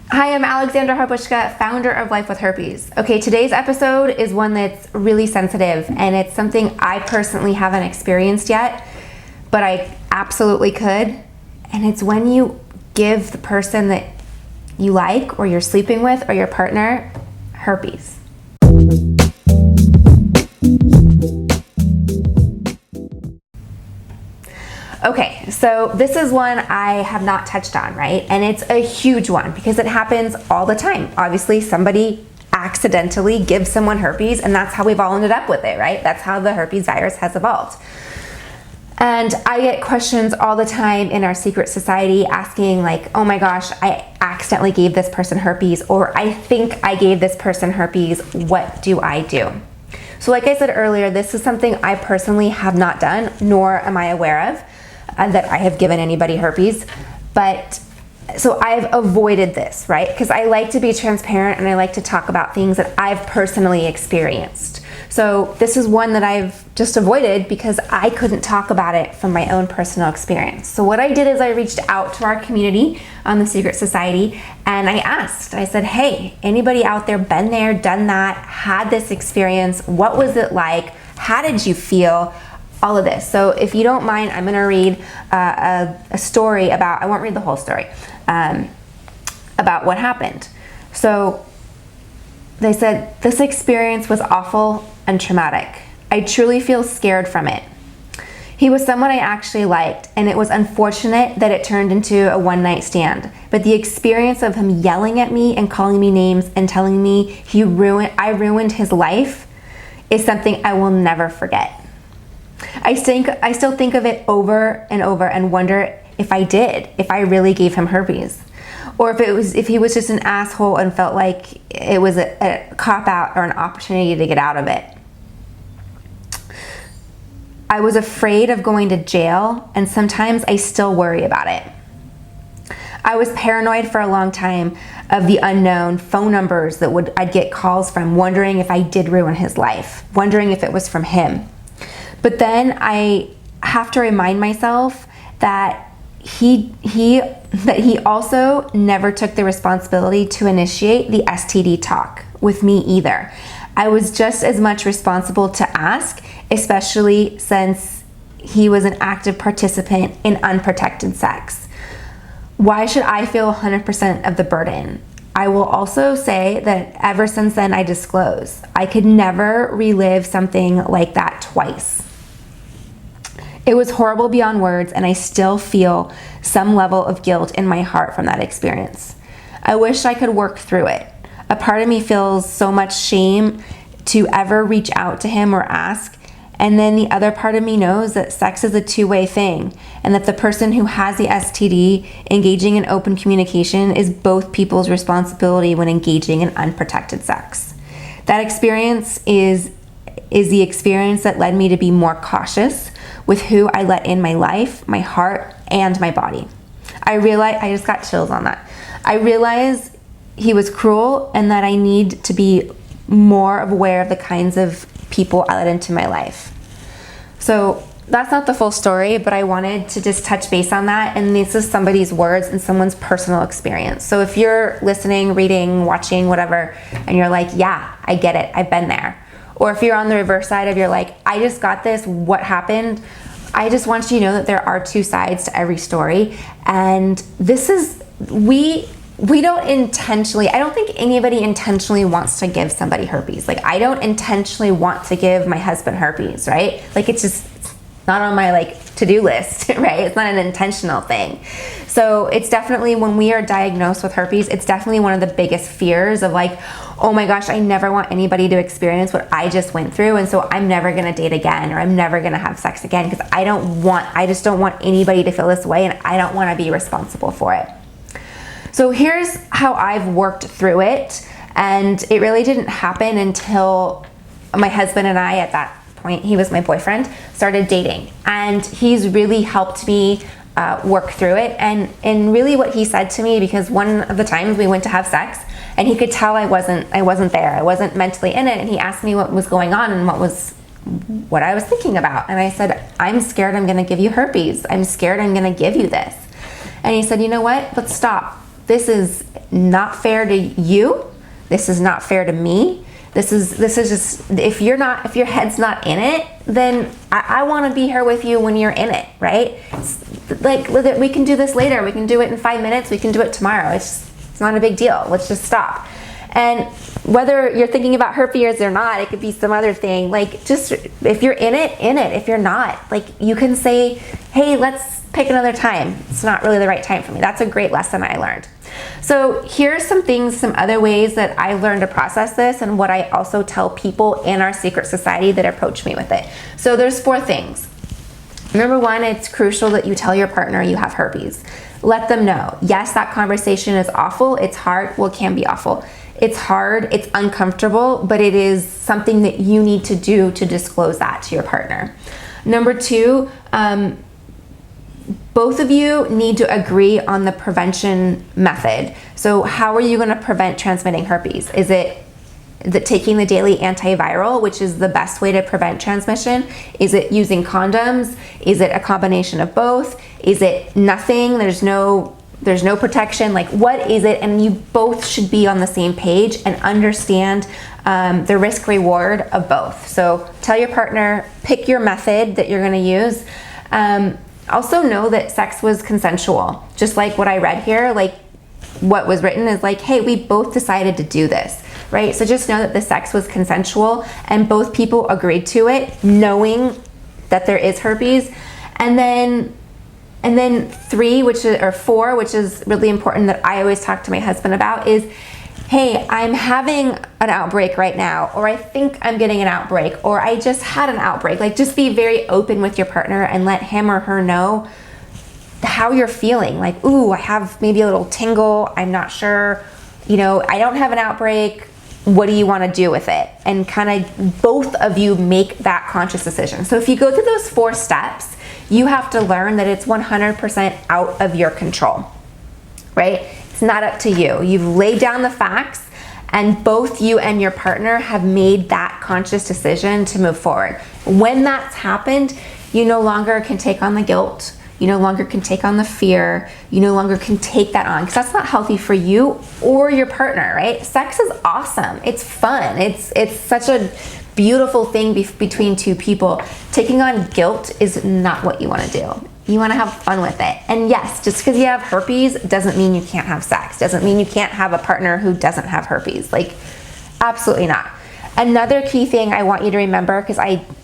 Hi, I'm Alexandra Harbushka, founder of Life With Herpes. Okay, today's episode is one that's really sensitive, and it's something I personally haven't experienced yet, but I absolutely could. And it's when you give the person that you like, or you're sleeping with, or your partner, herpes. Okay, so this is one I have not touched on, right? And it's a huge one because it happens all the time. Obviously, somebody accidentally gives someone herpes, and that's how we've all ended up with it, right? That's how the herpes virus has evolved. And I get questions all the time in our secret society asking like, oh my gosh, I accidentally gave this person herpes, or I think I gave this person herpes. What do I do? So like I said earlier, this is something I personally have not done, nor am I aware of. That I have given anybody herpes, but so I've avoided this, right? Because I like to be transparent and I like to talk about things that I've personally experienced. So this is one that I've just avoided because I couldn't talk about it from my own personal experience. So what I did is I reached out to our community on the Secret Society and I asked, I said, hey, anybody out there been there, done that, had this experience? What was it like? How did you feel? All of this. So if you don't mind, I'm going to read a story about, I won't read the whole story, about what happened. So they said, this experience was awful and traumatic. I truly feel scared from it. He was someone I actually liked, and it was unfortunate that it turned into a one-night stand. But the experience of him yelling at me and calling me names and telling me I ruined his life is something I will never forget. I still think of it over and over and wonder if I really gave him herpes, or if he was just an asshole and felt like it was a cop-out or an opportunity to get out of it. I was afraid of going to jail, and sometimes I still worry about it. I was paranoid for a long time of the unknown phone numbers that I'd get calls from, wondering if I did ruin his life, wondering if it was from him. But then I have to remind myself that he also never took the responsibility to initiate the STD talk with me either. I was just as much responsible to ask, especially since he was an active participant in unprotected sex. Why should I feel 100% of the burden? I will also say that ever since then I disclose. I could never relive something like that twice. It was horrible beyond words, and I still feel some level of guilt in my heart from that experience. I wish I could work through it. A part of me feels so much shame to ever reach out to him or ask, and then the other part of me knows that sex is a two-way thing, and that the person who has the STD engaging in open communication is both people's responsibility when engaging in unprotected sex. That experience is the experience that led me to be more cautious with who I let in my life, my heart, and my body. I just got chills on that. I realized he was cruel and that I need to be more aware of the kinds of people I let into my life. So that's not the full story, but I wanted to just touch base on that. And this is somebody's words and someone's personal experience. So if you're listening, reading, watching, whatever, and you're like, yeah, I get it, I've been there. Or if you're on the reverse side of you're like, I just got this, what happened? I just want you to know that there are two sides to every story. And this is, we don't intentionally, I don't think anybody intentionally wants to give somebody herpes. Like I don't intentionally want to give my husband herpes, right? Like it's not on my to-do list, right? It's not an intentional thing. So it's definitely, when we are diagnosed with herpes, it's definitely one of the biggest fears of oh my gosh, I never want anybody to experience what I just went through, and so I'm never gonna date again, or I'm never gonna have sex again, because I just don't want anybody to feel this way, and I don't wanna be responsible for it. So here's how I've worked through it, and it really didn't happen until my husband and I, at that point, he was my boyfriend, started dating, and he's really helped me work through it. And really what he said to me, because one of the times we went to have sex and he could tell I wasn't there, I wasn't mentally in it, and he asked me what was going on and what I was thinking about. And I said, I'm scared I'm gonna give you herpes. I'm scared I'm gonna give you this. And he said, you know what, let's stop. this is not fair to you. This is not fair to me. This is just, if your head's not in it, then I want to be here with you when you're in it, right? It's like, we can do this later. We can do it in 5 minutes. We can do it tomorrow. It's not a big deal. Let's just stop. And whether you're thinking about herpes or not, it could be some other thing. Like, just, if you're in it. If you're not, like, you can say, hey, let's pick another time. It's not really the right time for me. That's a great lesson I learned. So here's some things, some other ways that I learned to process this, and what I also tell people in our secret society that approach me with it. So there's 4 things. Number 1, it's crucial that you tell your partner you have herpes. Let them know. Yes, that conversation is awful. It's hard. Well, it can be awful. It's hard. It's uncomfortable, but it is something that you need to do to disclose that to your partner. Number 2, both of you need to agree on the prevention method. So how are you going to prevent transmitting herpes? Is it taking the daily antiviral, which is the best way to prevent transmission? Is it using condoms? Is it a combination of both? Is it nothing? There's no protection. Like, what is it? And you both should be on the same page and understand the risk reward of both. So tell your partner, pick your method that you're going to use. Also know that sex was consensual. Just like what I read here, like what was written is like, hey, we both decided to do this, right? So just know that the sex was consensual and both people agreed to it, knowing that there is herpes. And then 4, which is really important, that I always talk to my husband about, is, hey, I'm having an outbreak right now, or I think I'm getting an outbreak, or I just had an outbreak. Like, just be very open with your partner and let him or her know how you're feeling. Like, ooh, I have maybe a little tingle. I'm not sure. I don't have an outbreak. What do you want to do with it? And kind of both of you make that conscious decision. So if you go through those 4 steps, you have to learn that it's 100% out of your control, right? It's not up to you. You've laid down the facts, and both you and your partner have made that conscious decision to move forward. When that's happened, you no longer can take on the guilt. You no longer can take on the fear. You no longer can take that on, because that's not healthy for you or your partner, right? Sex is awesome. It's fun. It's such a beautiful thing between 2 people. Taking on guilt is not what you want to do. You want to have fun with it. And yes, just because you have herpes doesn't mean you can't have sex. Doesn't mean you can't have a partner who doesn't have herpes. Like, absolutely not. Another key thing I want you to remember, because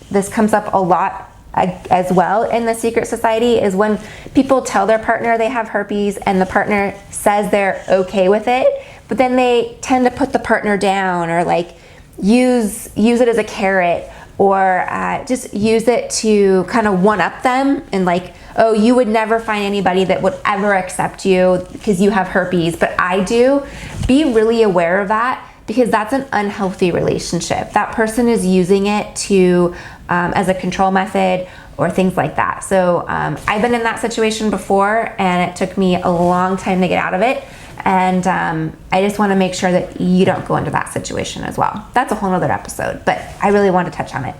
this comes up a lot as well in the secret society, is when people tell their partner they have herpes and the partner says they're okay with it, but then they tend to put the partner down, or like use it as a carrot, or just use it to kind of one-up them, and like, oh, you would never find anybody that would ever accept you because you have herpes, but I do. Be really aware of that, because that's an unhealthy relationship. That person is using it to as a control method or things like that. So I've been in that situation before, and it took me a long time to get out of it. And I just want to make sure that you don't go into that situation as well. That's a whole nother episode, but I really want to touch on it.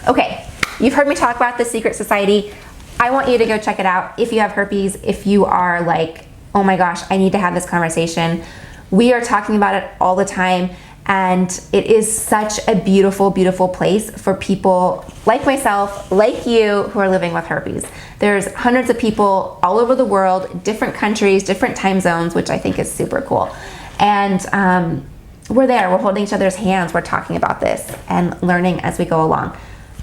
Okay, you've heard me talk about the secret society. I want you to go check it out if you have herpes, if you are like, oh my gosh, I need to have this conversation. We are talking about it all the time, and it is such a beautiful, beautiful place for people like myself, like you, who are living with herpes. There's hundreds of people all over the world, different countries, different time zones, which I think is super cool. And we're there, we're holding each other's hands, we're talking about this and learning as we go along.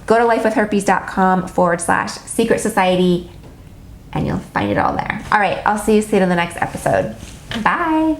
Go to lifewithherpes.com/secret society, and you'll find it all there. All right, I'll see you soon in the next episode. Bye.